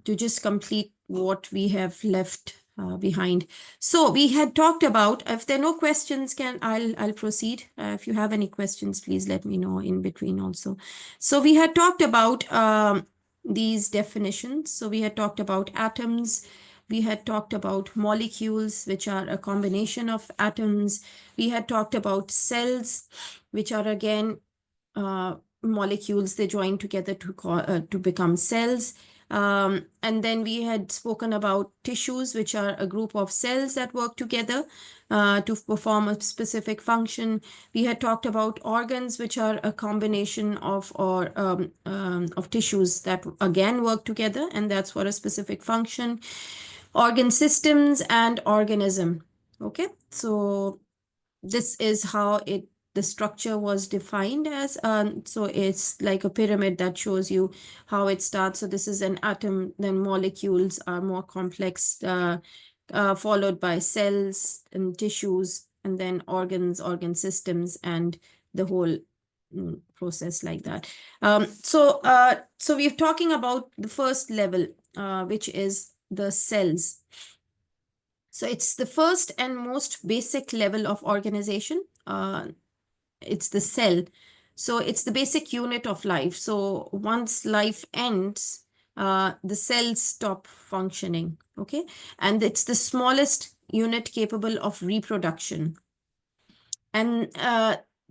to just complete what we have left behind. So we had talked about, if there are no questions, I'll proceed. If you have any questions, please let me know in between also. So we had talked about these definitions. So we had talked about atoms. We had talked about molecules, which are a combination of atoms. We had talked about cells, which are again molecules. They join together to become cells. And then we had spoken about tissues, which are a group of cells that work together to perform a specific function. We had talked about organs, which are a combination of tissues that again work together, and that's for a specific function. Organ systems and organism. Okay, so this is how the structure was defined as. So it's like a pyramid that shows you how it starts. So this is an atom, then molecules are more complex, followed by cells and tissues, and then organs, organ systems, and the whole process like that. So we're talking about the first level, which is the cells. So it's the first and most basic level of organization. It's the cell. So it's the basic unit of life. So once life ends, the cells stop functioning, okay? And it's the smallest unit capable of reproduction. And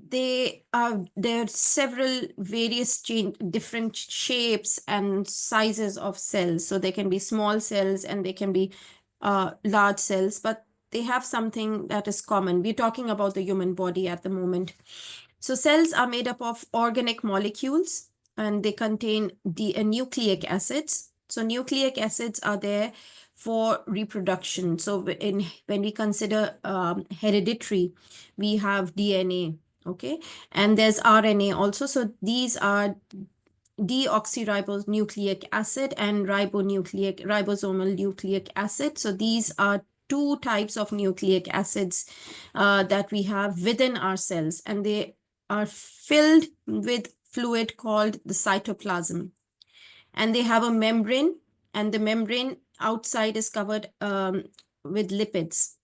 there are several various different shapes and sizes of cells. So they can be small cells and they can be large cells, but they have something that is common. We're talking about the human body at the moment. So cells are made up of organic molecules, and they contain nucleic acids. So nucleic acids are there for reproduction. So when we consider hereditary, we have DNA, okay? And there's RNA also. So these are deoxyribonucleic acid and ribosomal nucleic acid. So these are two types of nucleic acids that we have within our cells, and they are filled with fluid called the cytoplasm. And they have a membrane, and the membrane outside is covered with lipids.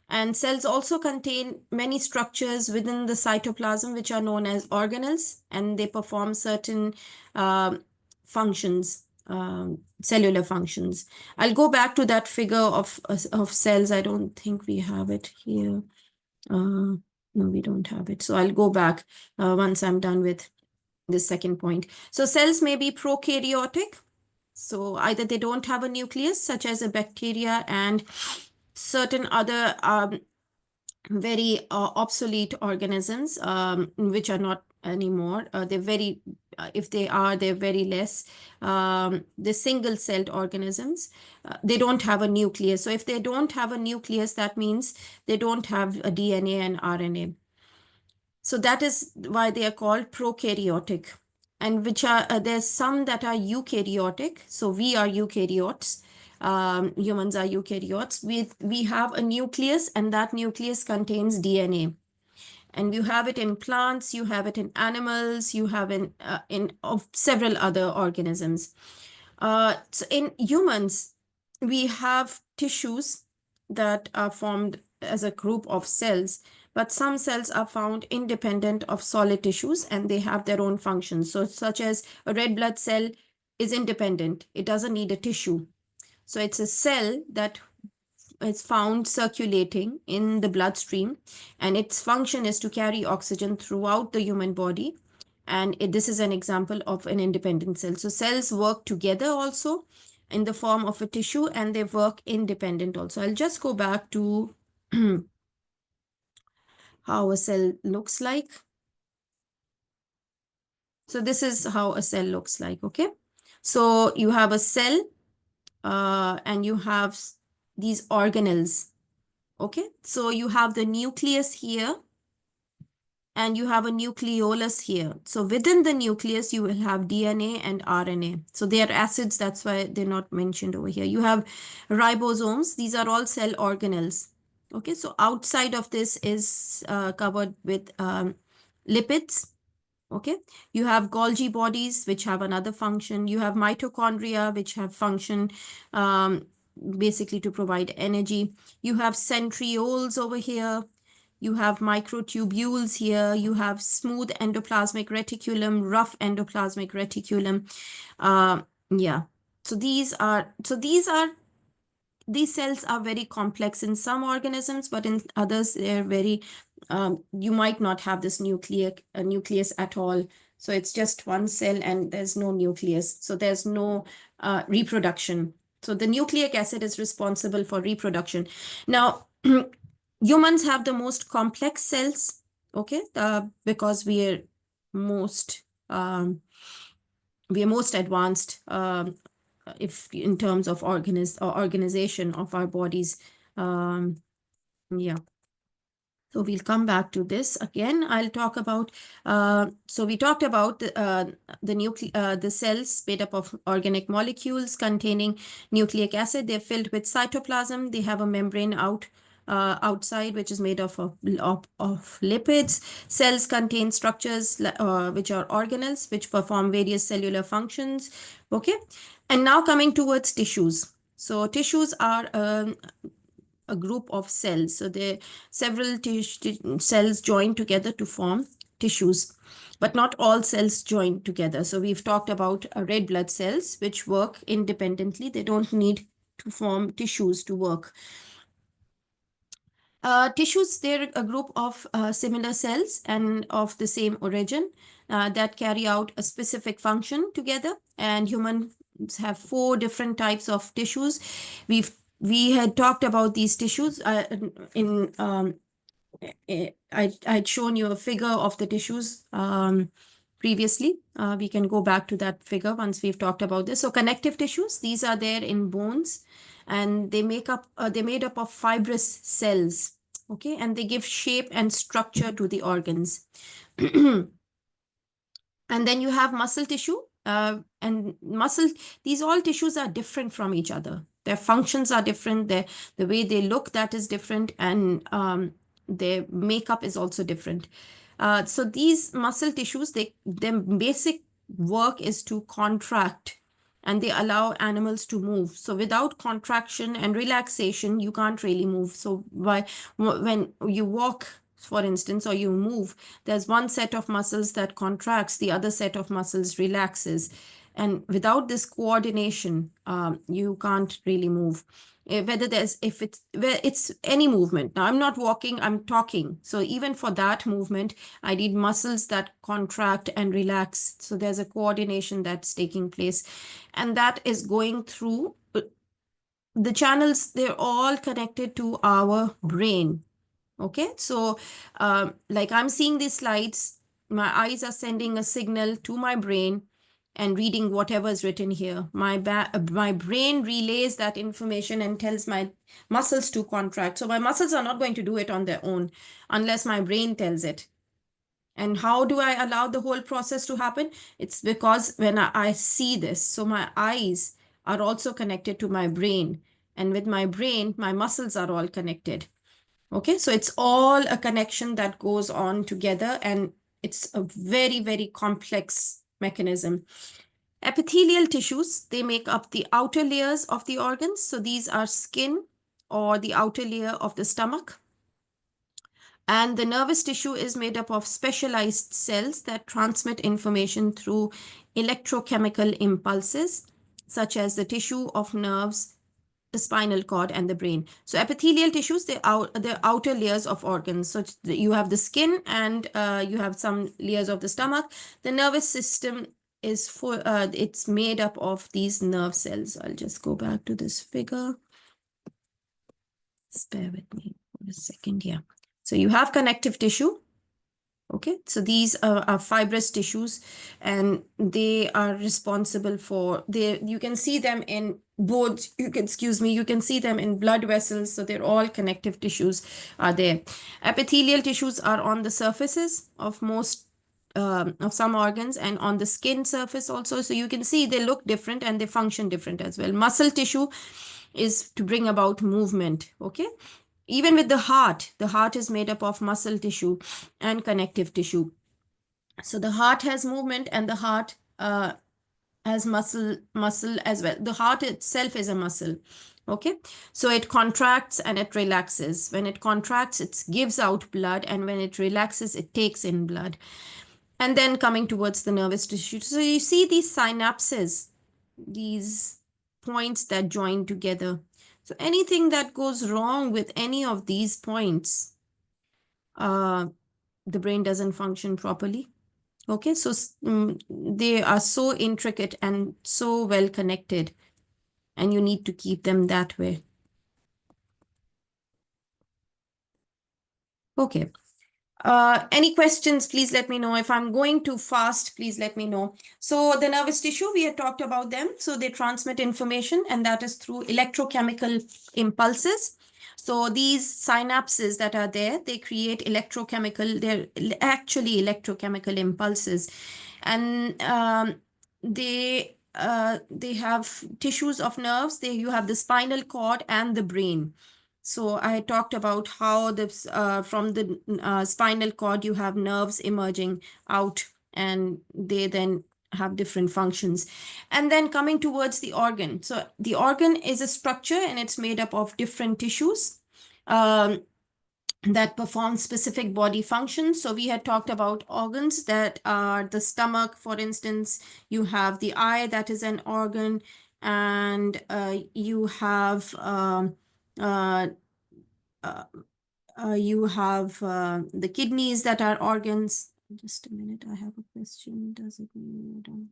And cells also contain many structures within the cytoplasm, which are known as organelles, and they perform certain functions, cellular functions. I'll go back to that figure of cells. I don't think we have it here. No, we don't have it. So I'll go back once I'm done with the second point. So cells may be prokaryotic. So either they don't have a nucleus, such as a bacteria and certain other very obsolete organisms, which are not anymore. They're very, if they are, they're very less. The single-celled organisms, they don't have a nucleus. So if they don't have a nucleus, that means they don't have a DNA and RNA. So that is why they are called prokaryotic. And which are, there's some that are eukaryotic. So we are eukaryotes. Humans are eukaryotes. We have a nucleus, and that nucleus contains DNA. And you have it in plants, you have it in animals, you have in several other organisms. So in humans, we have tissues that are formed as a group of cells, but some cells are found independent of solid tissues, and they have their own functions. So such as a red blood cell is independent. It doesn't need a tissue. So it's a cell that is found circulating in the bloodstream, and its function is to carry oxygen throughout the human body. And this is an example of an independent cell. So cells work together also in the form of a tissue, and they work independent also. I'll just go back to how a cell looks like. So this is how a cell looks like, okay? So you have a cell, and you have these organelles, okay? So you have the nucleus here, and you have a nucleolus here. So within the nucleus, you will have DNA and RNA. So they are acids, that's why they're not mentioned over here. You have ribosomes. These are all cell organelles. Okay, so outside of this is covered with lipids. Okay, you have Golgi bodies, which have another function. You have mitochondria, which have function basically to provide energy. You have centrioles over here. You have microtubules here. You have smooth endoplasmic reticulum, rough endoplasmic reticulum. Yeah. So these cells are very complex in some organisms, but in others, they're very, you might not have this nucleus at all. So it's just one cell and there's no nucleus. So there's no reproduction. So the nucleic acid is responsible for reproduction. Now, humans have the most complex cells, okay, because most we are most advanced if in terms of organization of our bodies. Yeah. So we'll come back to this again. I'll talk about, so we talked about the cells made up of organic molecules containing nucleic acid. They're filled with cytoplasm. They have a membrane outside, which is made of lipids. Cells contain structures which are organelles, which perform various cellular functions. Okay. And now coming towards tissues. So tissues are a group of cells. So there several cells join together to form tissues, but not all cells join together. So we've talked about red blood cells, which work independently. They don't need to form tissues to work. Tissues, they're a group of similar cells and of the same origin that carry out a specific function together. And humans have 4 different types of tissues. We had talked about these tissues I'd shown you a figure of the tissues previously. We can go back to that figure once we've talked about this. So connective tissues, these are there in bones, and they're made up of fibrous cells. Okay, and they give shape and structure to the organs. And then you have muscle tissue, these all tissues are different from each other. Their functions are different. The way they look, that is different. And their makeup is also different. So these muscle tissues, their basic work is to contract, and they allow animals to move. So without contraction and relaxation, you can't really move. So when you walk, for instance, or you move, there's one set of muscles that contracts, the other set of muscles relaxes. And without this coordination, you can't really move. If it's any movement. Now, I'm not walking, I'm talking. So even for that movement, I need muscles that contract and relax. So there's a coordination that's taking place. And that is going through the channels. They're all connected to our brain. Okay, so like I'm seeing these slides, my eyes are sending a signal to my brain and reading whatever is written here. My brain relays that information and tells my muscles to contract. So my muscles are not going to do it on their own unless my brain tells it. And how do I allow the whole process to happen? It's because when I see this, so my eyes are also connected to my brain. And with my brain, my muscles are all connected. Okay, so it's all a connection that goes on together, and it's a very, very complex mechanism. Epithelial tissues, they make up the outer layers of the organs. So these are skin or the outer layer of the stomach. And the nervous tissue is made up of specialized cells that transmit information through electrochemical impulses, such as the tissue of nerves, the spinal cord, and the brain. So epithelial tissues, they're outer layers of organs. So you have the skin and you have some layers of the stomach. The nervous system is it's made up of these nerve cells. I'll just go back to this figure. Just bear with me for a second here. So you have connective tissue. Okay, so these are fibrous tissues, and they are responsible for, you can see them in bones, you can see them in blood vessels. So they're all connective tissues are there. Epithelial tissues are on the surfaces of most of some organs and on the skin surface also. So you can see they look different and they function different as well. Muscle tissue is to bring about movement. Okay. Even with the heart is made up of muscle tissue and connective tissue. So the heart has movement, and the heart as muscle as well. The heart itself is a muscle. Okay, so it contracts and it relaxes. When it contracts, it gives out blood, and when it relaxes, it takes in blood. And then coming towards the nervous tissue, so you see these synapses, these points that join together. So anything that goes wrong with any of these points, uh, the brain doesn't function properly. Okay, so they are so intricate and so well connected, and you need to keep them that way. Okay. Any questions, please let me know. If I'm going too fast, please let me know. So the nervous tissue, we had talked about them. So they transmit information, and that is through electrochemical impulses. So these synapses that are there, they create they're actually electrochemical impulses. And they have tissues of nerves. You have the spinal cord and the brain. So I talked about how this from the spinal cord you have nerves emerging out, and they then have different functions. And then coming towards the organ. So the organ is a structure, and it's made up of different tissues that perform specific body functions. So we had talked about organs that are the stomach, for instance. You have the eye, that is an organ, and you have uh, the kidneys that are organs. Just a minute, I have a question. Does it mean I don't?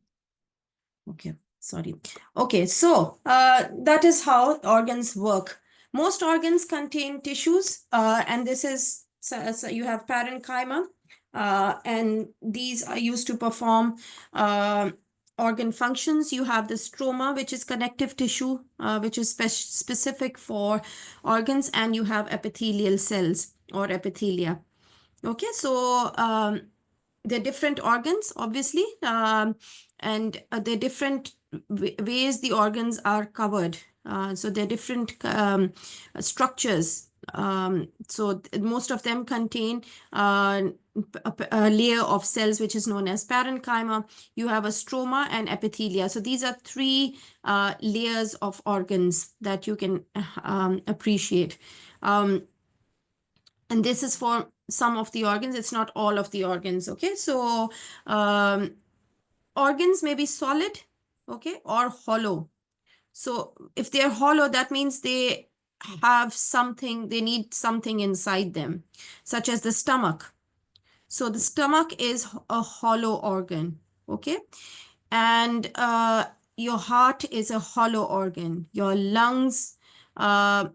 Okay, sorry. Okay, so that is how organs work. Most organs contain tissues, and this is, so you have parenchyma, and these are used to perform organ functions. You have the stroma, which is connective tissue, which is specific for organs, and you have epithelial cells or epithelia. Okay, so they're different organs, obviously, and they're different ways the organs are covered. So they're different structures. So most of them contain a layer of cells, which is known as parenchyma. You have a stroma and epithelia. So these are three layers of organs that you can appreciate. And this is for some of the organs. It's not all of the organs. Okay, so organs may be solid, okay, or hollow. So if they're hollow, that means they have something, they need something inside them, such as the stomach. So the stomach is a hollow organ, okay? And your heart is a hollow organ. Your lungs, I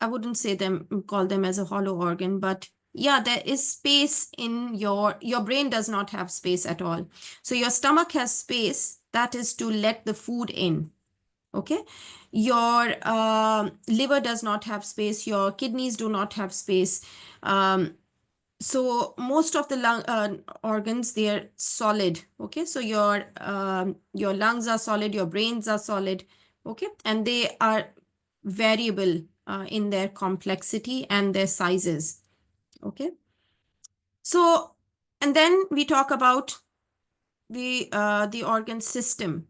wouldn't say call them as a hollow organ, but yeah, there is space in your brain does not have space at all. So your stomach has space, that is to let the food in. Okay, your liver does not have space, your kidneys do not have space. So most of the lung organs, they're solid. Okay, so your lungs are solid, your brains are solid. Okay, and they are variable in their complexity and their sizes. Okay, so and then we talk about the organ system.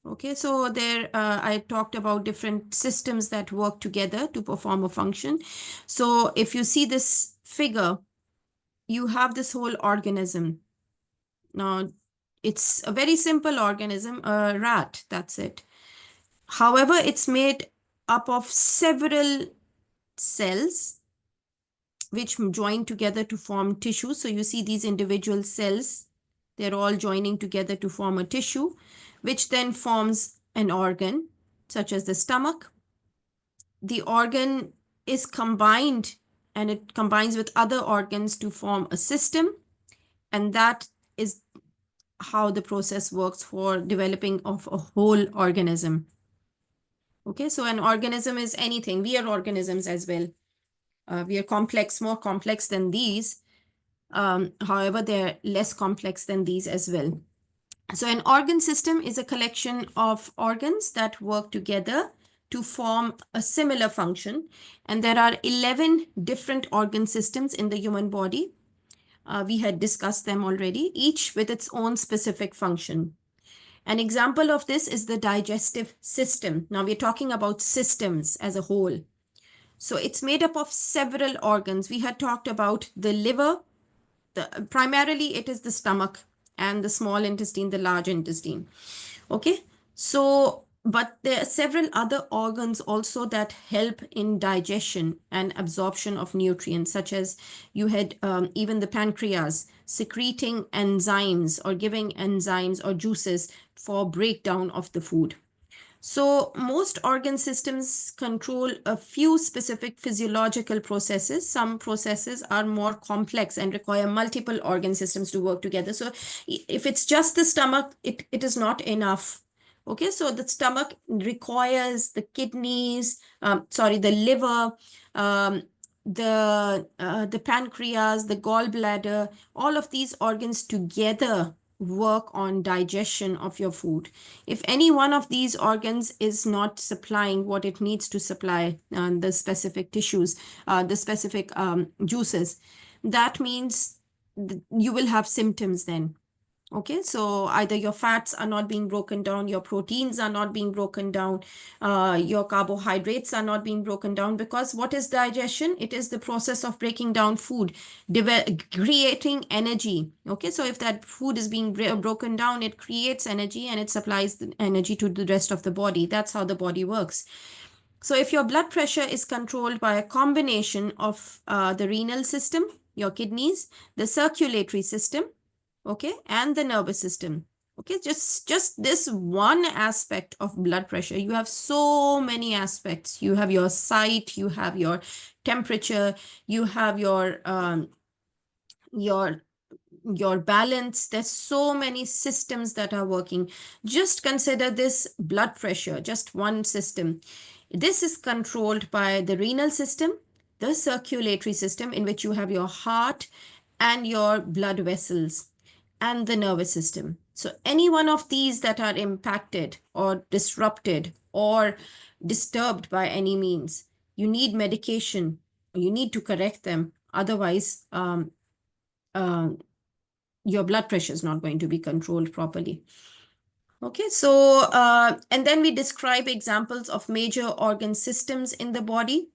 Okay, so there I talked about different systems that work together to perform a function. So if you see this figure, you have this whole organism. Now, it's a very simple organism, a rat, that's it. However, it's made up of several cells which join together to form tissue. So you see these individual cells, they're all joining together to form a tissue, which then forms an organ, such as the stomach. The organ is combined, and it combines with other organs to form a system. And that is how the process works for developing of a whole organism. Okay, so an organism is anything. We are organisms as well. We are complex, more complex than these. However, they're less complex than these as well. So an organ system is a collection of organs that work together to form a similar function. And there are 11 different organ systems in the human body. We had discussed them already, each with its own specific function. An example of this is the digestive system. Now we're talking about systems as a whole. So it's made up of several organs. We had talked about the liver. Primarily it is the stomach and the small intestine, the large intestine. Okay, so but there are several other organs also that help in digestion and absorption of nutrients, such as you had even the pancreas secreting enzymes or giving enzymes or juices for breakdown of the food. So most organ systems control a few specific physiological processes. Some processes are more complex and require multiple organ systems to work together. So if it's just the stomach, it is not enough. Okay, so the stomach requires the kidneys, the liver, the pancreas, the gallbladder, all of these organs together work on digestion of your food. If any one of these organs is not supplying what it needs to supply, the specific tissues, the specific juices, that means you will have symptoms then. Okay, so either your fats are not being broken down, your proteins are not being broken down, your carbohydrates are not being broken down, because what is digestion? It is the process of breaking down food, creating energy. Okay, so if that food is being broken down, it creates energy and it supplies the energy to the rest of the body. That's how the body works. So if your blood pressure is controlled by a combination of the renal system, your kidneys, the circulatory system, okay, and the nervous system. Okay, just this one aspect of blood pressure. You have so many aspects. You have your sight, you have your temperature, you have your balance. There's so many systems that are working. Just consider this blood pressure, just one system. This is controlled by the renal system, the circulatory system, in which you have your heart and your blood vessels, and the nervous system. So any one of these that are impacted or disrupted or disturbed by any means, you need medication. You need to correct them. Otherwise, your blood pressure is not going to be controlled properly. Okay, so and then we describe examples of major organ systems in the body.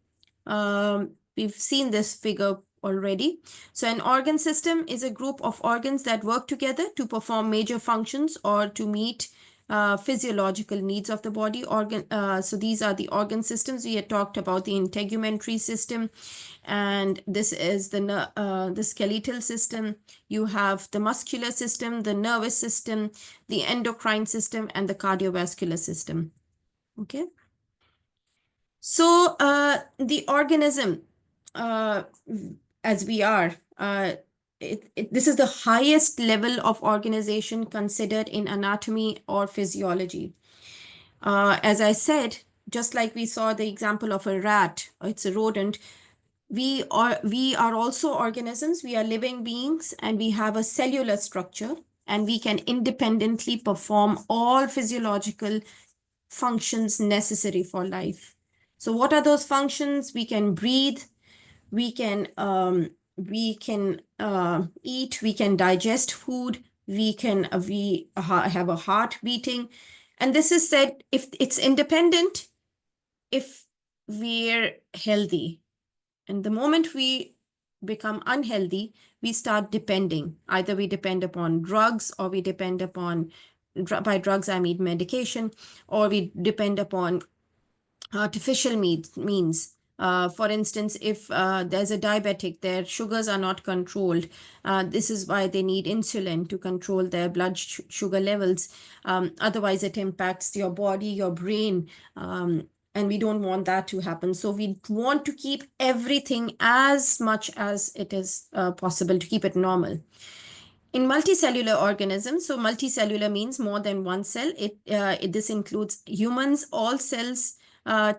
We've seen this figure already. So an organ system is a group of organs that work together to perform major functions or to meet physiological needs of the body. So these are the organ systems. We had talked about the integumentary system, and this is the skeletal system. You have the muscular system, the nervous system, the endocrine system, and the cardiovascular system. Okay. So the organism, as we are, this is the highest level of organization considered in anatomy or physiology. As I said, just like we saw the example of a rat, it's a rodent, we are also organisms. We are living beings, and we have a cellular structure, and we can independently perform all physiological functions necessary for life. So what are those functions? We can breathe, we can eat, we can digest food, we have a heart beating. And this is said, if it's independent, if we're healthy. And the moment we become unhealthy, we start depending. Either we depend upon drugs, or we depend upon, by drugs I mean medication, or we depend upon artificial means. For instance, if there's a diabetic, their sugars are not controlled. This is why they need insulin to control their blood sugar levels. Otherwise, it impacts your body, your brain, and we don't want that to happen. So we want to keep everything as much as it is possible to keep it normal. In multicellular organisms, so multicellular means more than one cell. This includes humans. All cells,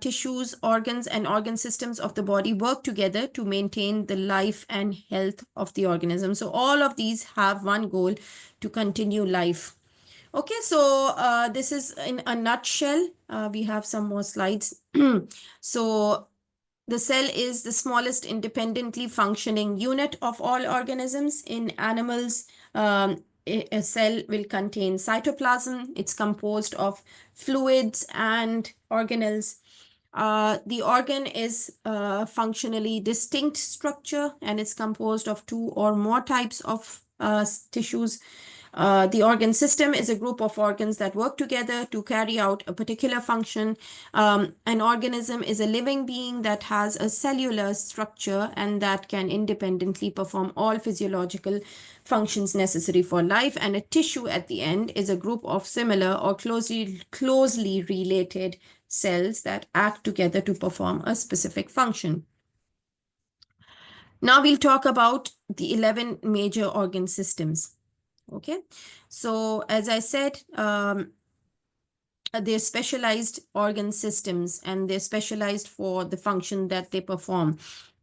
tissues, organs, and organ systems of the body work together to maintain the life and health of the organism. So all of these have one goal: to continue life. Okay, so this is in a nutshell. We have some more slides. So the cell is the smallest independently functioning unit of all organisms. In animals, a cell will contain cytoplasm. It's composed of fluids and organelles. The organ is a functionally distinct structure, and it's composed of two or more types of tissues. The organ system is a group of organs that work together to carry out a particular function. An organism is a living being that has a cellular structure and that can independently perform all physiological functions necessary for life. And a tissue at the end is a group of similar or closely related cells that act together to perform a specific function. Now we'll talk about the 11 major organ systems. Okay, so as I said, they're specialized organ systems and they're specialized for the function that they perform.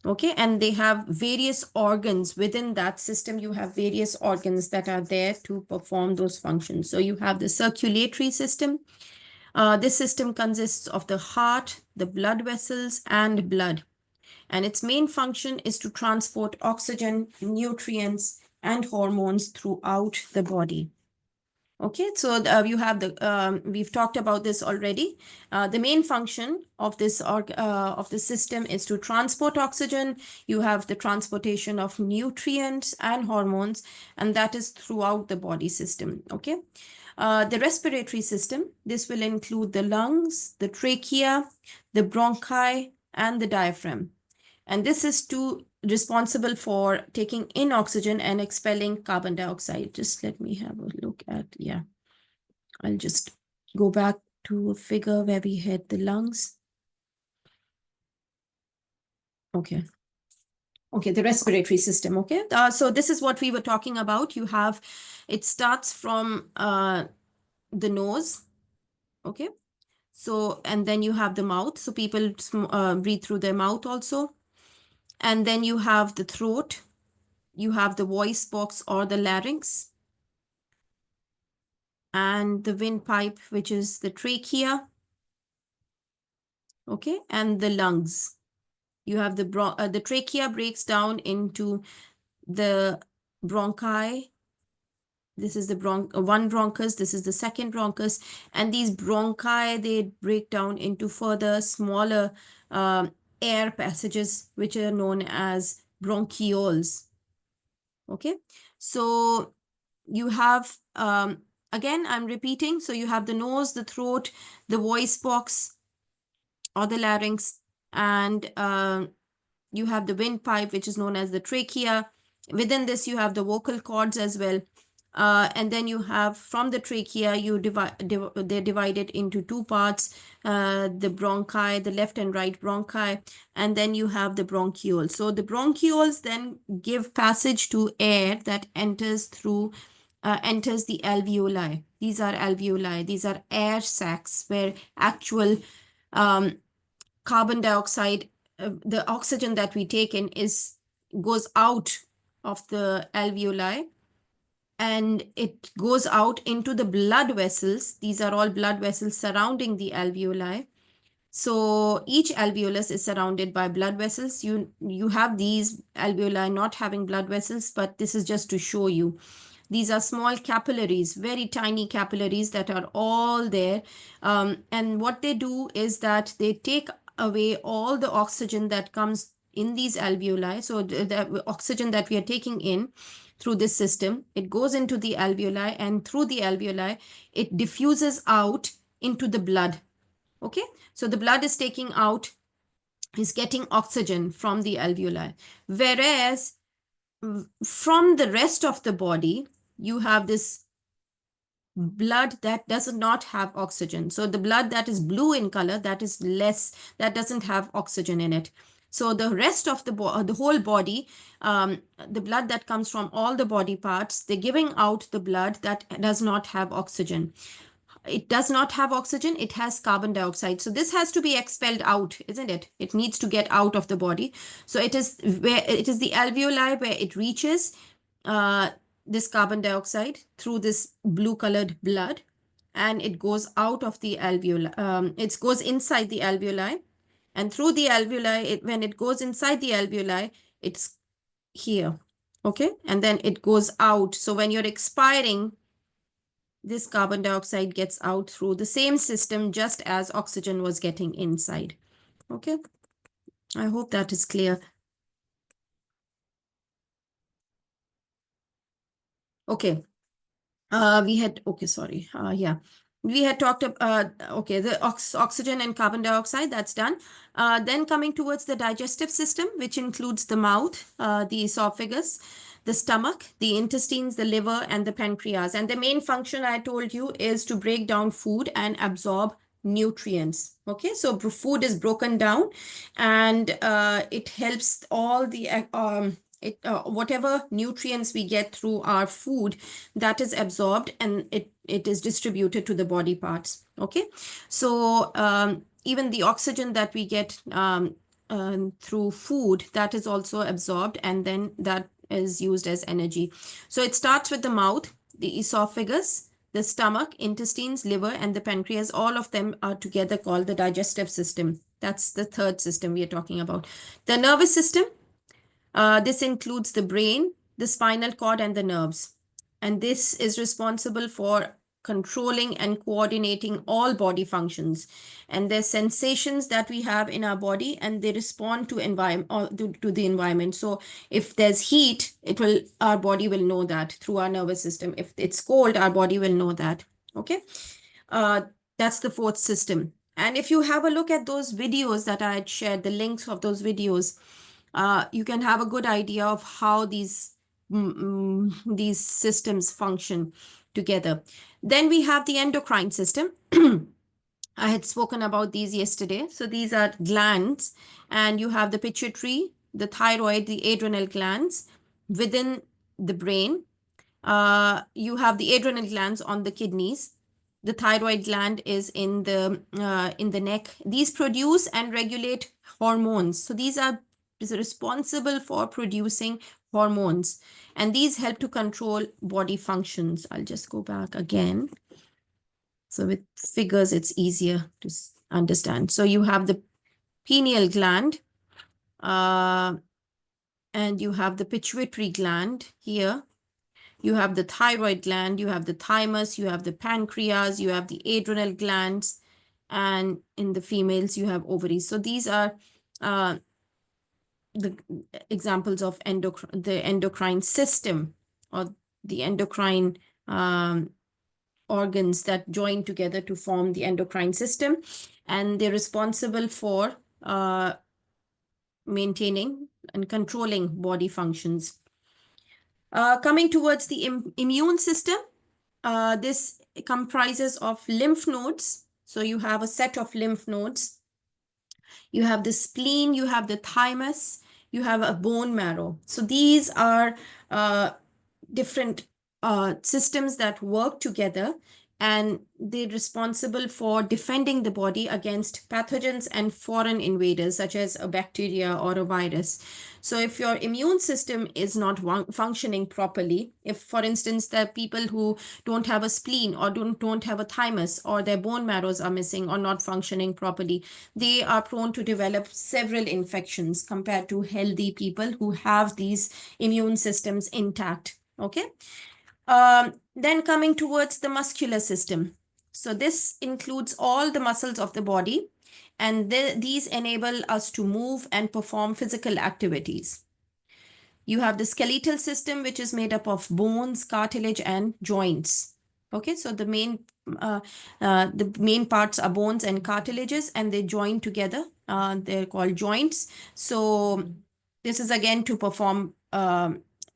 Okay, and they have various organs within that system. You have various organs that are there to perform those functions. So you have the circulatory system. This system consists of the heart, the blood vessels, and blood. And its main function is to transport oxygen, nutrients, and hormones throughout the body. Okay, so you have the, we've talked about this already. The main function of this system is to transport oxygen. You have the transportation of nutrients and hormones, and that is throughout the body system. Okay. The respiratory system, this will include the lungs, the trachea, the bronchi, and the diaphragm. And this is responsible for taking in oxygen and expelling carbon dioxide. Just let me have a look at, yeah. I'll just go back to a figure where we had the lungs. Okay. Okay, the respiratory system, okay? So this is what we were talking about. You have, it starts from the nose, okay? So, and then you have the mouth. So people breathe through their mouth also. And then you have the throat. You have the voice box or the larynx. And the windpipe, which is the trachea. Okay, and the lungs. You have the trachea breaks down into the bronchi. This is the one bronchus, this is the second bronchus, and these bronchi, they break down into further smaller air passages, which are known as bronchioles. Okay, so you have, again, I'm repeating, so you have the nose, the throat, the voice box or the larynx, and you have the windpipe, which is known as the trachea. Within this, you have the vocal cords as well. And then you have from the trachea, they're divided into two parts, the bronchi, the left and right bronchi, and then you have the bronchioles. So the bronchioles then give passage to air that enters the alveoli. These are alveoli. These are air sacs where actual carbon dioxide, the oxygen that we take in goes out of the alveoli. And it goes out into the blood vessels. These are all blood vessels surrounding the alveoli. So each alveolus is surrounded by blood vessels. You have these alveoli not having blood vessels, but this is just to show you. These are small capillaries, very tiny capillaries that are all there. And what they do is that they take away all the oxygen that comes in these alveoli. So the oxygen that we are taking in through this system, it goes into the alveoli, and through the alveoli, it diffuses out into the blood. Okay, so the blood is getting oxygen from the alveoli. Whereas from the rest of the body, you have this blood that does not have oxygen. So the blood that is blue in color, that doesn't have oxygen in it. So the rest of the whole body, the blood that comes from all the body parts, they're giving out the blood that does not have oxygen. It does not have oxygen, it has carbon dioxide. So this has to be expelled out, isn't it? It needs to get out of the body. So it is the alveoli where it reaches this carbon dioxide through this blue colored blood, and it goes out of the alveoli. It goes inside the alveoli, And through the alveoli, when it goes inside the alveoli, it's here, okay? And then it goes out. So when you're expiring, this carbon dioxide gets out through the same system just as oxygen was getting inside, okay? I hope that is clear. Okay. We had, okay, sorry. Yeah. We had talked about, okay, the oxygen and carbon dioxide, that's done. Then coming towards the digestive system, which includes the mouth, the esophagus, the stomach, the intestines, the liver, and the pancreas. And the main function I told you is to break down food and absorb nutrients. Okay, so food is broken down and it helps all the whatever nutrients we get through our food, that is absorbed and it is distributed to the body parts. Okay, so even the oxygen that we get through food, that is also absorbed and then that is used as energy. So it starts with the mouth, the esophagus, the stomach, intestines, liver, and the pancreas. All of them are together called the digestive system. That's the third system we are talking about. The nervous system, this includes the brain, the spinal cord, and the nerves. And this is responsible for controlling and coordinating all body functions. And there's sensations that we have in our body and they respond to the environment. So if there's heat, our body will know that through our nervous system. If it's cold, our body will know that. Okay. That's the fourth system. And if you have a look at those videos that I had shared, the links of those videos, you can have a good idea of how these systems function together. Then we have the endocrine system. I had spoken about these yesterday. So these are glands, and you have the pituitary, the thyroid, the adrenal glands within the brain. You have the adrenal glands on the kidneys. The thyroid gland is in the neck. These produce and regulate hormones. So these are responsible for producing hormones, and these help to control body functions. I'll just go back again. So with figures, it's easier to understand. So you have the pineal gland, and you have the pituitary gland here. You have the thyroid gland, you have the thymus, you have the pancreas, you have the adrenal glands, and in the females, you have ovaries. So these are the examples of the endocrine system, or the endocrine organs that join together to form the endocrine system, and they're responsible for maintaining and controlling body functions. Coming towards the immune system, this comprises of lymph nodes. So you have a set of lymph nodes. You have the spleen, you have the thymus, you have a bone marrow. So these are different systems that work together, and they're responsible for defending the body against pathogens and foreign invaders, such as a bacteria or a virus. So if your immune system is not functioning properly, if, for instance, there are people who don't have a spleen or don't have a thymus, or their bone marrows are missing or not functioning properly, they are prone to develop several infections compared to healthy people who have these immune systems intact. Okay. Then coming towards the muscular system. So this includes all the muscles of the body, and these enable us to move and perform physical activities. You have the skeletal system, which is made up of bones, cartilage, and joints. Okay, so the main parts are bones and cartilages, and they join together. They're called joints. So this is again to perform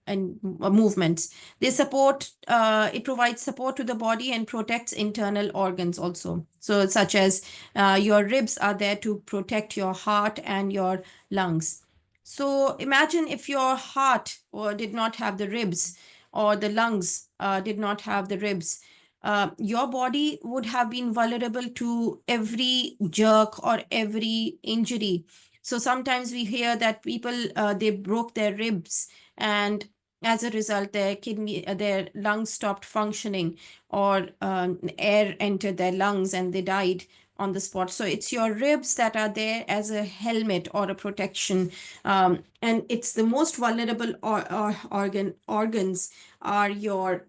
movements. It provides support to the body and protects internal organs also. So such as your ribs are there to protect your heart and your lungs. So imagine if your heart did not have the ribs, or the lungs did not have the ribs, your body would have been vulnerable to every jerk or every injury. So sometimes we hear that people, they broke their ribs, and as a result, their lungs stopped functioning, or air entered their lungs and they died, on the spot. So it's your ribs that are there as a helmet or a protection. And it's the most vulnerable organs are your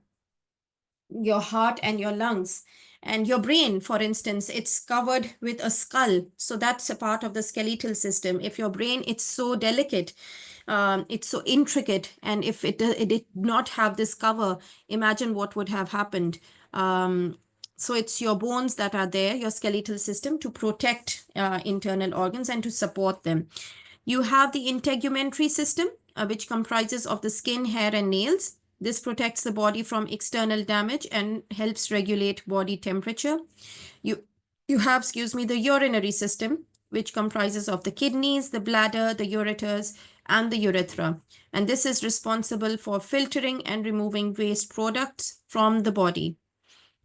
heart and your lungs. And your brain, for instance, it's covered with a skull. So that's a part of the skeletal system. If your brain, it's so delicate, it's so intricate. And if it did not have this cover, imagine what would have happened. So it's your bones that are there, your skeletal system, to protect internal organs and to support them. You have the integumentary system, which comprises of the skin, hair, and nails. This protects the body from external damage and helps regulate body temperature. You have, the urinary system, which comprises of the kidneys, the bladder, the ureters, and the urethra. And this is responsible for filtering and removing waste products from the body.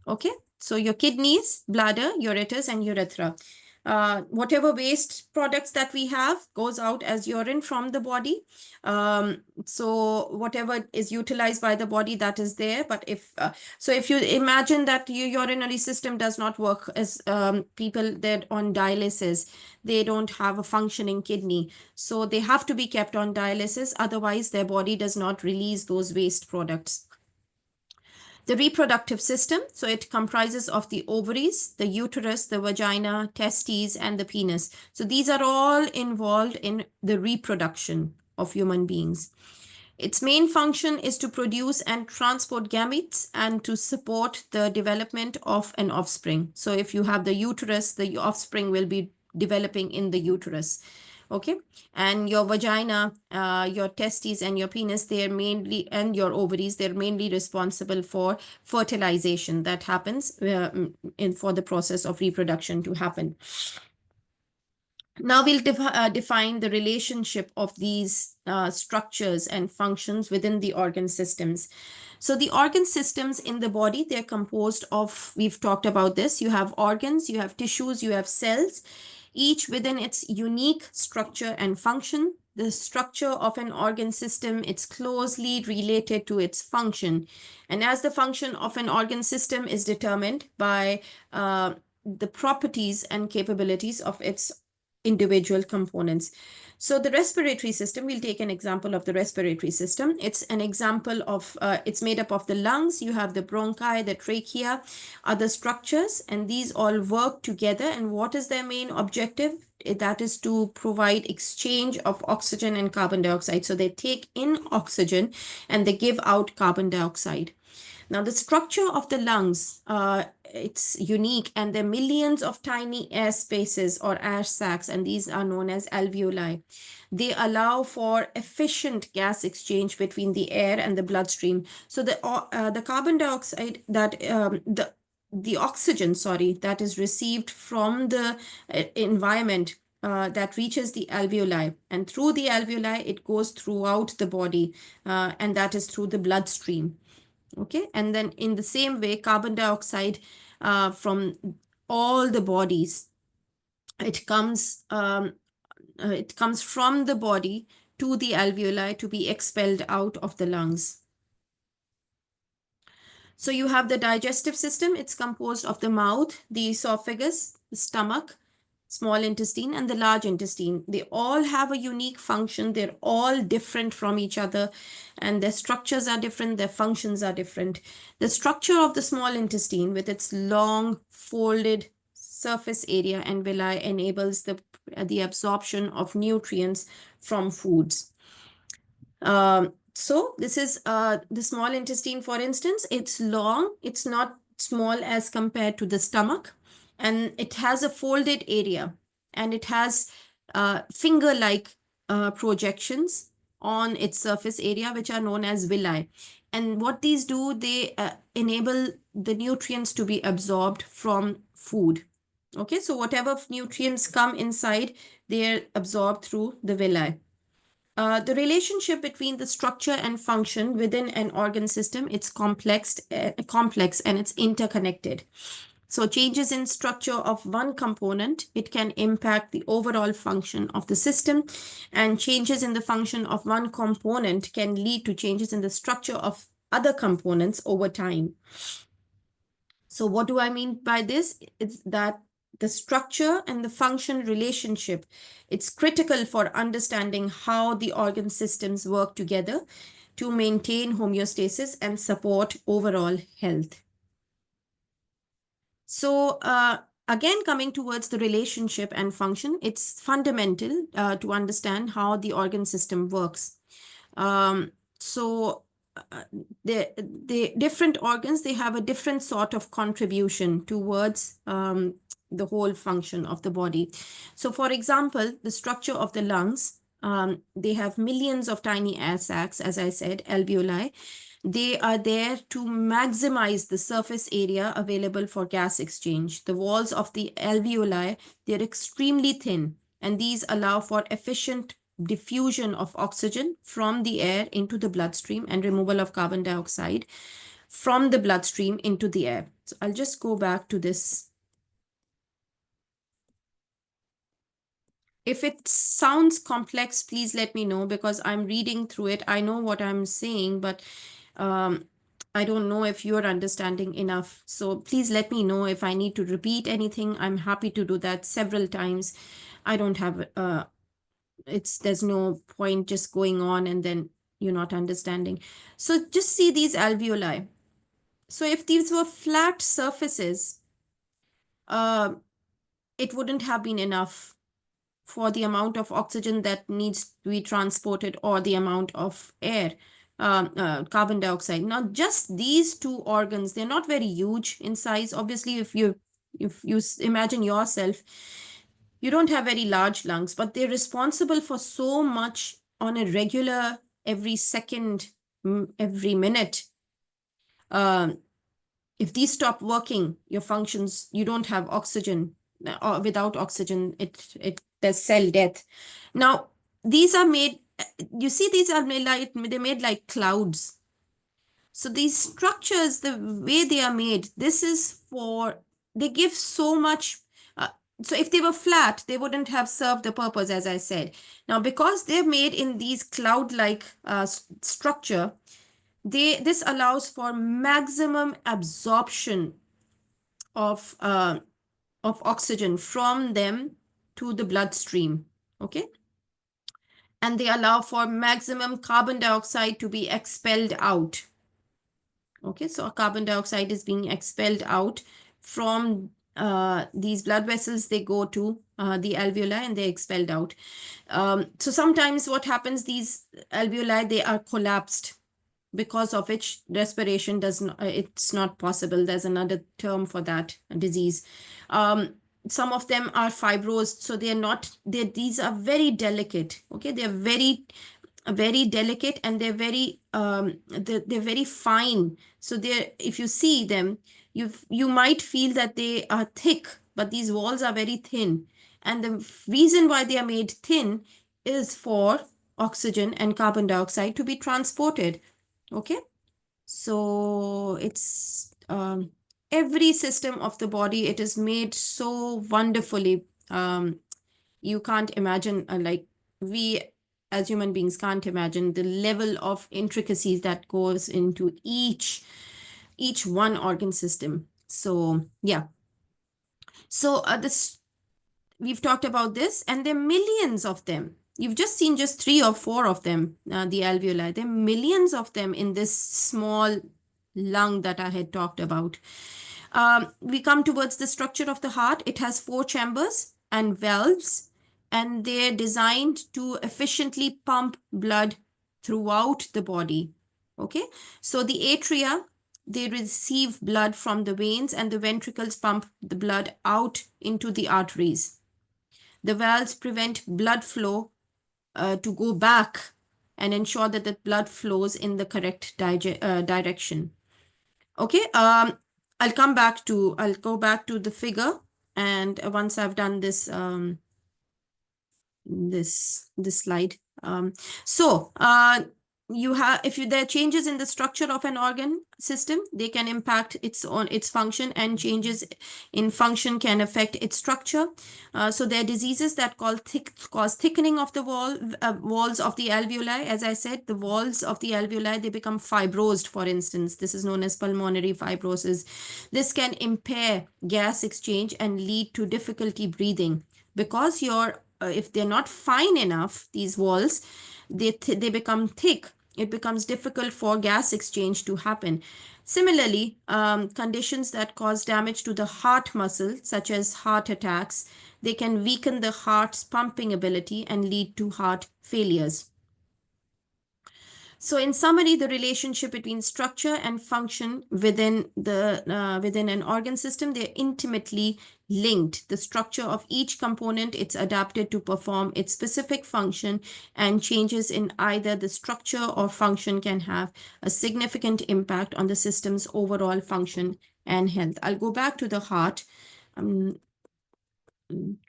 Okay, so your kidneys, bladder, ureters, and urethra. Whatever waste products that we have goes out as urine from the body. So whatever is utilized by the body, that is there. But if you imagine that your urinary system does not work, as people that on dialysis, they don't have a functioning kidney. So they have to be kept on dialysis. Otherwise, their body does not release those waste products. The reproductive system, so it comprises of the ovaries, the uterus, the vagina, testes, and the penis. So these are all involved in the reproduction of human beings. Its main function is to produce and transport gametes and to support the development of an offspring. So if you have the uterus, the offspring will be developing in the uterus. Okay, and your vagina, your testes, and your penis, they're mainly, and your ovaries, they're mainly responsible for fertilization that happens for the process of reproduction to happen. Now we'll define the relationship of these structures and functions within the organ systems. So the organ systems in the body, they're composed of, we've talked about this, you have organs, you have tissues, you have cells, each within its unique structure and function. The structure of an organ system, it's closely related to its function. And as the function of an organ system is determined by the properties and capabilities of its individual components. So the respiratory system, we'll take an example of the respiratory system. It's an example of, it's made up of the lungs, you have the bronchi, the trachea, other structures, and these all work together. And what is their main objective? That is to provide exchange of oxygen and carbon dioxide. So they take in oxygen and they give out carbon dioxide. Now, the structure of the lungs, it's unique, and there are millions of tiny air spaces or air sacs, and these are known as alveoli. They allow for efficient gas exchange between the air and the bloodstream. So the carbon dioxide that the oxygen, that is received from the environment that reaches the alveoli, and through the alveoli, it goes throughout the body, and that is through the bloodstream. Okay, and then in the same way, carbon dioxide from all the bodies, it comes from the body to the alveoli to be expelled out of the lungs. So you have the digestive system. It's composed of the mouth, the esophagus, the stomach, small intestine, and the large intestine. They all have a unique function. They're all different from each other, and their structures are different, their functions are different. The structure of the small intestine, with its long folded surface area and villi, enables the absorption of nutrients from foods. So this is the small intestine, for instance. It's long, it's not small as compared to the stomach, and it has a folded area, and it has finger-like projections on its surface area, which are known as villi. And what these do, they enable the nutrients to be absorbed from food. Okay, so whatever nutrients come inside, they're absorbed through the villi. The relationship between the structure and function within an organ system, it's complex and it's interconnected. So changes in structure of one component, it can impact the overall function of the system, and changes in the function of one component can lead to changes in the structure of other components over time. So what do I mean by this? It's that the structure and the function relationship. It's critical for understanding how the organ systems work together to maintain homeostasis and support overall health. So again, coming towards the relationship and function, it's fundamental to understand how the organ system works. So the different organs, they have a different sort of contribution towards the whole function of the body. So for example, the structure of the lungs, they have millions of tiny air sacs, as I said, alveoli. They are there to maximize the surface area available for gas exchange. The walls of the alveoli, they're extremely thin, and these allow for efficient diffusion of oxygen from the air into the bloodstream and removal of carbon dioxide from the bloodstream into the air. So I'll just go back to this. If it sounds complex, please let me know, because I'm reading through it. I know what I'm saying, but I don't know if you're understanding enough. So please let me know if I need to repeat anything. I'm happy to do that several times. I don't have, there's no point just going on and then you're not understanding. So just see these alveoli. So if these were flat surfaces, it wouldn't have been enough for the amount of oxygen that needs to be transported or the amount of air, carbon dioxide. Now, just these two organs, they're not very huge in size. Obviously, if you imagine yourself, you don't have very large lungs, but they're responsible for so much on a regular, every second, every minute. If these stop working, your functions, you don't have oxygen. Or without oxygen, there's cell death. Now, these are made, you see, these are made like, they're made like clouds. So these structures, the way they are made, this is for, they give so much. So if they were flat, they wouldn't have served the purpose, as I said. Now, because they're made in these cloud-like structure, this allows for maximum absorption of oxygen from them to the bloodstream, okay? And they allow for maximum carbon dioxide to be expelled out. Okay, so carbon dioxide is being expelled out from these blood vessels. They go to the alveoli and they're expelled out. So sometimes what happens, these alveoli, they are collapsed, because of which respiration it's not possible. There's another term for that disease. Some of them are fibrosed, so these are very delicate. Okay, they're very delicate, and they're very fine. So if you see them, you might feel that they are thick, but these walls are very thin. And the reason why they are made thin is for oxygen and carbon dioxide to be transported. Okay, so it's every system of the body, it is made so wonderfully. You can't imagine, like we as human beings can't imagine the level of intricacies that goes into each one organ system. So yeah, so we've talked about this, and there are millions of them. You've just seen just 3 or 4 of them, the alveoli. There are millions of them in this small lung that I had talked about. We come towards the structure of the heart. It has 4 chambers and valves, and they're designed to efficiently pump blood throughout the body. Okay, so the atria, they receive blood from the veins, and the ventricles pump the blood out into the arteries. The valves prevent blood flow to go back and ensure that the blood flows in the correct direction. Okay, I'll go back to the figure, and once I've done this this slide. there are changes in the structure of an organ system, they can impact its function, and changes in function can affect its structure. So there are diseases that cause thickening of the walls of the alveoli. As I said, the walls of the alveoli, they become fibrosed, for instance. This is known as pulmonary fibrosis. This can impair gas exchange and lead to difficulty breathing, because if they're not fine enough, these walls, they become thick. It becomes difficult for gas exchange to happen. Similarly, conditions that cause damage to the heart muscle, such as heart attacks, they can weaken the heart's pumping ability and lead to heart failures. So in summary, the relationship between structure and function within an organ system, they're intimately linked. The structure of each component, it's adapted to perform its specific function, and changes in either the structure or function can have a significant impact on the system's overall function and health. I'll go back to the heart.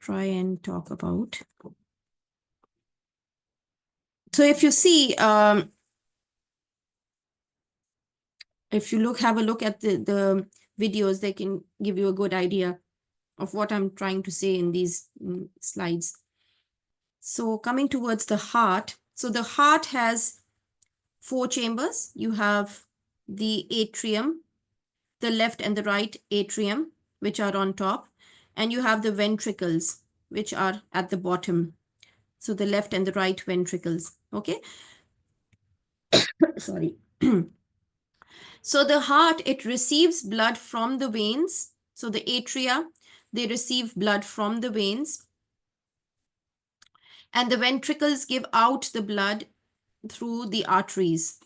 Try and talk about. So if you see, if you have a look at the videos, they can give you a good idea of what I'm trying to say in these slides. So coming towards the heart. So the heart has 4 chambers. You have the atrium, the left and the right atrium, which are on top, and you have the ventricles, which are at the bottom. So the left and the right ventricles, okay? Sorry. So the heart, it receives blood from the veins. So the atria, they receive blood from the veins. And the ventricles give out the blood through the arteries.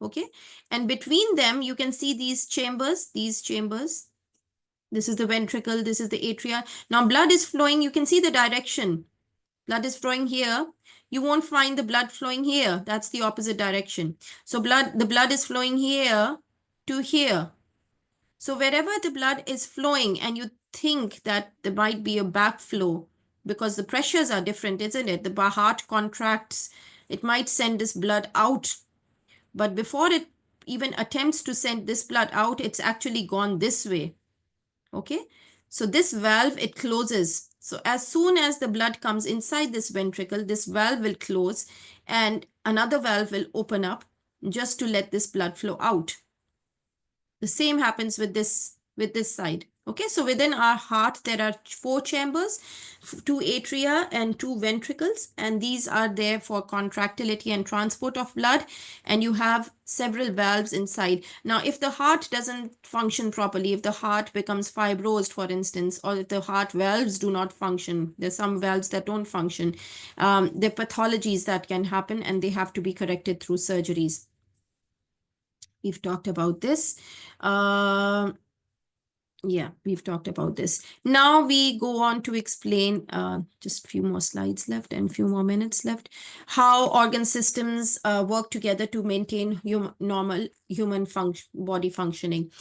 Okay. And between them, you can see these chambers. This is the ventricle, this is the atria. Now blood is flowing. You can see the direction. Blood is flowing here. You won't find the blood flowing here. That's the opposite direction. So the blood is flowing here to here. So wherever the blood is flowing and you think that there might be a backflow, because the pressures are different, isn't it? The heart contracts, it might send this blood out. But before it even attempts to send this blood out, it's actually gone this way. Okay. So this valve, it closes. So as soon as the blood comes inside this ventricle, this valve will close and another valve will open up just to let this blood flow out. The same happens with this side. Okay, so within our heart, there are 4 chambers, 2 atria and 2 ventricles, and these are there for contractility and transport of blood, and you have several valves inside. Now, if the heart doesn't function properly, if the heart becomes fibrosed, for instance, or if the heart valves do not function, there's some valves that don't function, there are pathologies that can happen, and they have to be corrected through surgeries. We've talked about this. Yeah, we've talked about this. Now we go on to explain, just a few more slides left and a few more minutes left, how organ systems work together to maintain normal human body functioning.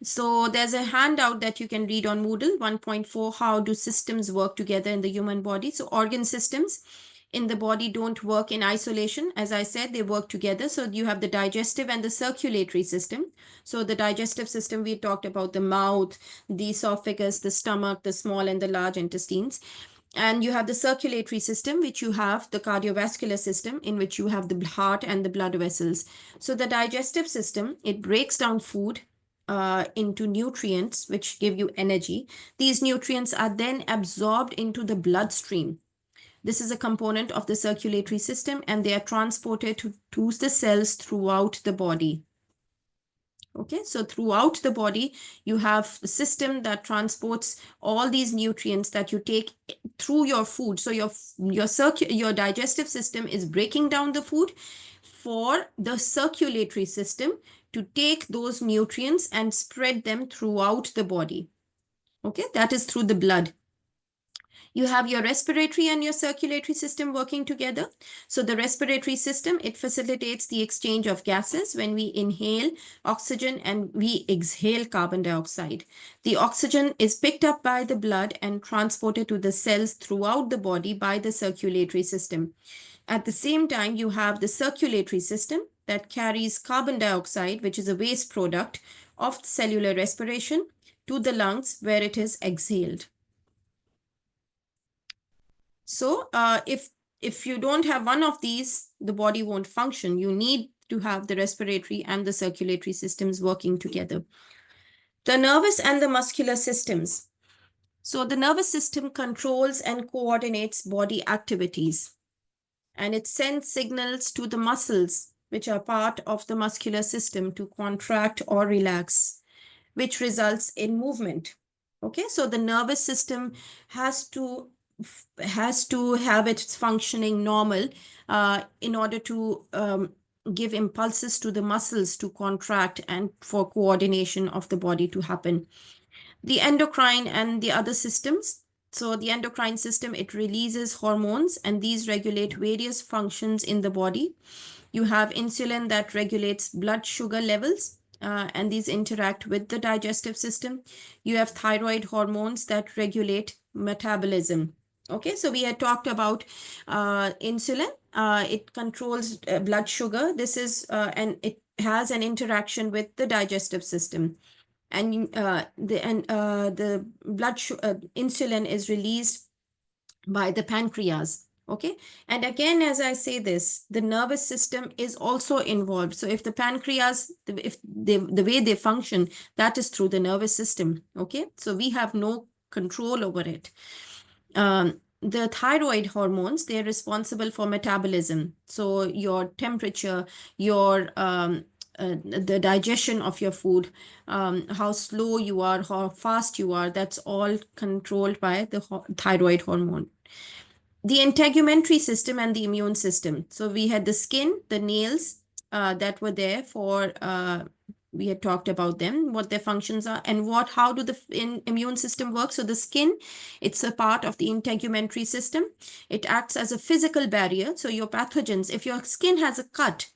So there's a handout that you can read on Moodle 1.4, how do systems work together in the human body. So organ systems in the body don't work in isolation. As I said, they work together. So you have the digestive and the circulatory system. So the digestive system, we talked about the mouth, the esophagus, the stomach, the small and the large intestines. And you have the circulatory system, which you have the cardiovascular system, in which you have the heart and the blood vessels. So the digestive system, it breaks down food into nutrients, which give you energy. These nutrients are then absorbed into the bloodstream. This is a component of the circulatory system, and they are transported to the cells throughout the body. Okay, so throughout the body, you have a system that transports all these nutrients that you take through your food. So your digestive system is breaking down the food for the circulatory system to take those nutrients and spread them throughout the body. Okay, that is through the blood. You have your respiratory and your circulatory system working together. So the respiratory system, it facilitates the exchange of gases when we inhale oxygen and we exhale carbon dioxide. The oxygen is picked up by the blood and transported to the cells throughout the body by the circulatory system. At the same time, you have the circulatory system, that carries carbon dioxide, which is a waste product of cellular respiration, to the lungs where it is exhaled. So if you don't have one of these, the body won't function. You need to have the respiratory and the circulatory systems working together. The nervous and the muscular systems. So the nervous system controls and coordinates body activities, and it sends signals to the muscles, which are part of the muscular system, to contract or relax, which results in movement. Okay, so the nervous system has to have its functioning normal in order to give impulses to the muscles to contract and for coordination of the body to happen. The endocrine and the other systems. So the endocrine system, it releases hormones, and these regulate various functions in the body. You have insulin that regulates blood sugar levels, and these interact with the digestive system. You have thyroid hormones that regulate metabolism. Okay, so we had talked about insulin. It controls blood sugar. This is, and it has an interaction with the digestive system. And the insulin is released by the pancreas. Okay, and again, as I say this, the nervous system is also involved. So if the pancreas, the way they function, that is through the nervous system. Okay, so we have no control over it. The thyroid hormones, they're responsible for metabolism. So your temperature, your the digestion of your food, how slow you are, how fast you are, that's all controlled by the thyroid hormone. The integumentary system and the immune system. So we had the skin, the nails that were there for, we had talked about them, what their functions are, and how do the immune system work. So the skin, it's a part of the integumentary system. It acts as a physical barrier. So your pathogens, if your skin has a cut,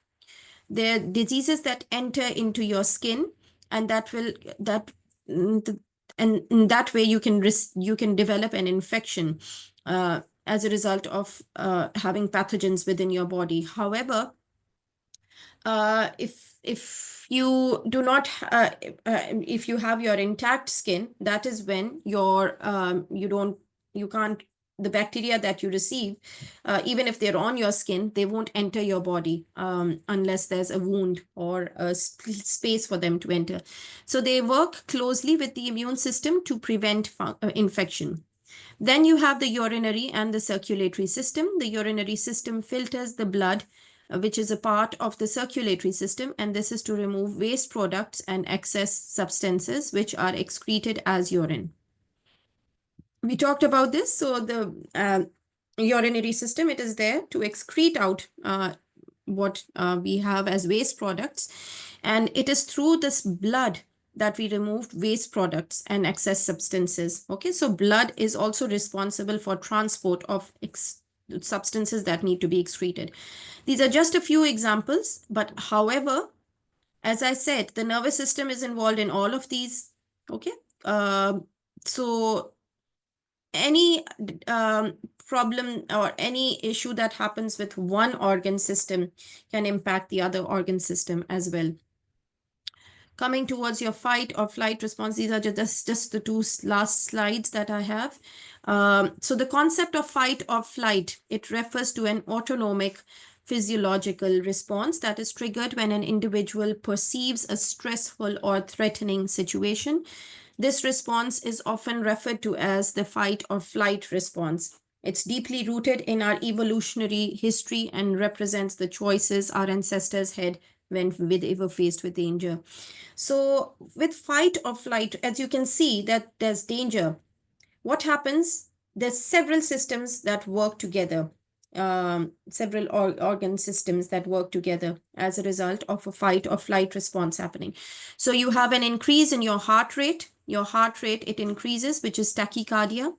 there are diseases that enter into your skin, and and in that way you can develop an infection as a result of having pathogens within your body. However, if you do not, if you have your intact skin, that is when you can't, the bacteria that you receive, even if they're on your skin, they won't enter your body unless there's a wound or a space for them to enter. So they work closely with the immune system to prevent infection. Then you have the urinary and the circulatory system. The urinary system filters the blood, which is a part of the circulatory system, and this is to remove waste products and excess substances which are excreted as urine. We talked about this. So the urinary system, it is there to excrete out what we have as waste products, and it is through this blood that we removed waste products and excess substances. Okay, so blood is also responsible for transport of substances that need to be excreted. These are just a few examples, but however, as I said, the nervous system is involved in all of these. Okay, so any problem or any issue that happens with one organ system can impact the other organ system as well. Coming towards your fight or flight response, these are just the two last slides that I have. So the concept of fight or flight, it refers to an autonomic physiological response that is triggered when an individual perceives a stressful or threatening situation. This response is often referred to as the fight or flight response. It's deeply rooted in our evolutionary history and represents the choices our ancestors had when they were faced with danger. So with fight or flight, as you can see that there's danger, what happens? There's several systems that work together, several organ systems that work together as a result of a fight or flight response happening. So you have an increase in your heart rate. Your heart rate, it increases, which is tachycardia,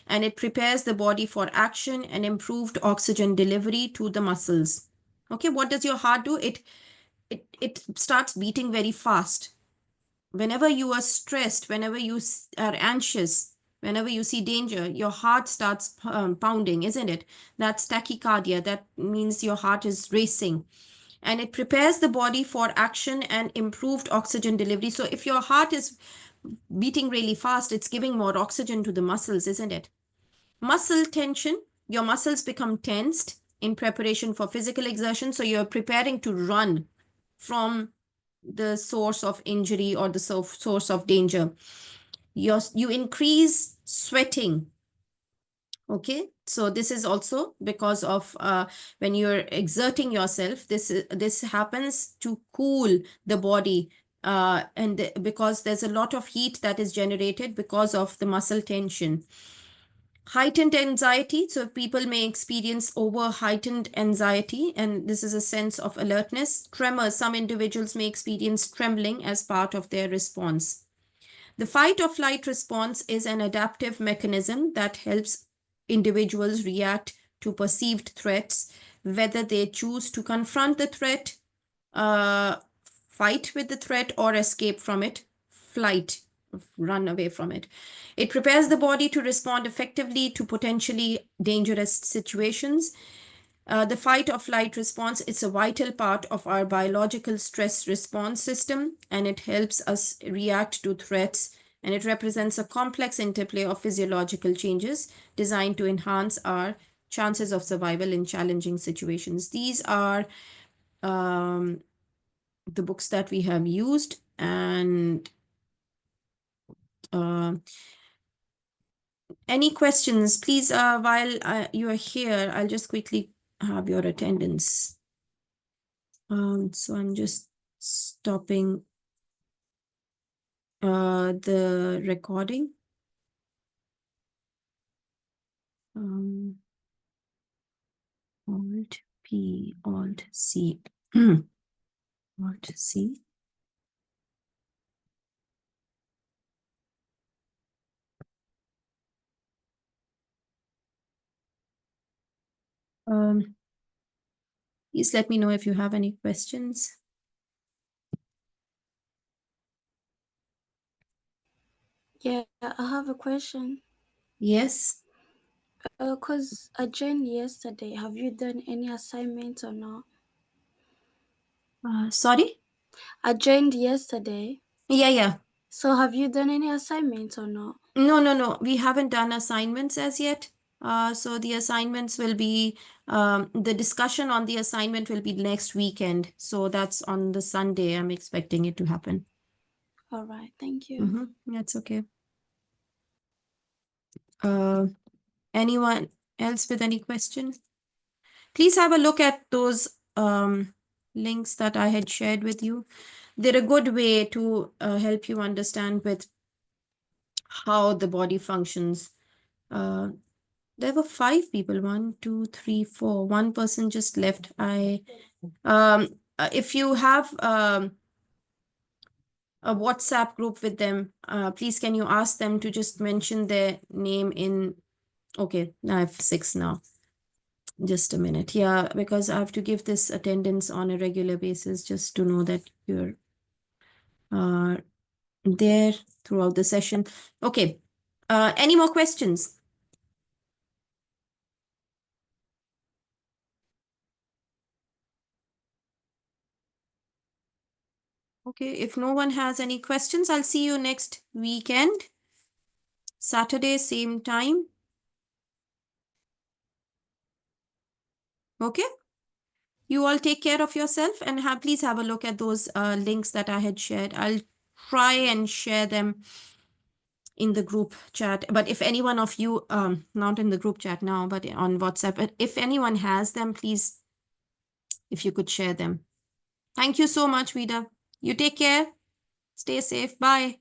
and it prepares the body for action and improved oxygen delivery to the muscles. Okay, what does your heart do? It starts beating very fast. Whenever you are stressed, whenever you are anxious, whenever you see danger, your heart starts pounding, isn't it? That's tachycardia. That means your heart is racing. and it prepares the body for action and improved oxygen delivery. So if your heart is beating really fast, it's giving more oxygen to the muscles, isn't it? Muscle tension, your muscles become tensed in preparation for physical exertion. So you're preparing to run from the source of injury or the source of danger. You increase sweating. Okay, so this is also because of when you're exerting yourself, this happens to cool the body, and because there's a lot of heat that is generated because of the muscle tension. Heightened anxiety, so people may experience over heightened anxiety, and this is a sense of alertness. Tremors, some individuals may experience trembling as part of their response. The fight or flight response is an adaptive mechanism that helps individuals react to perceived threats, whether they choose to confront the threat, fight with the threat, or escape from it, flight, run away from it. It prepares the body to respond effectively to potentially dangerous situations. The fight or flight response, it's a vital part of our biological stress response system, and it helps us react to threats, and it represents a complex interplay of physiological changes designed to enhance our chances of survival in challenging situations. These are the books that we have used, and any questions, please, while you are here, I'll just quickly have your attendance. So I'm just stopping the recording. Alt P, Alt C, Alt C. Please let me know if you have any questions. Yeah, I have a question. Yes. Because I joined yesterday. Have you done any assignments or not? Sorry? I joined yesterday. Yeah. So have you done any assignments or not? No. We haven't done assignments as yet. So the assignments will be, the discussion on the assignment will be next weekend. So that's on the Sunday. I'm expecting it to happen. All right, thank you. That's okay. Anyone else with any questions? Please have a look at those links that I had shared with you. They're a good way to help you understand with how the body functions. There were 5 people, 1, 2, 3, 4. One person just left. If you have a WhatsApp group with them, please can you ask them to just mention their name in. Okay, I have 6 now. Just a minute. Yeah, because I have to give this attendance on a regular basis just to know that you're there throughout the session. Okay. Any more questions? Okay, if no one has any questions, I'll see you next weekend. Saturday, same time. Okay. You all take care of yourself and please have a look at those links that I had shared. I'll try and share them in the group chat. But if any one of you, not in the group chat now, but on WhatsApp, but if anyone has them, please, if you could share them. Thank you so much, Vida. You take care. Stay safe. Bye.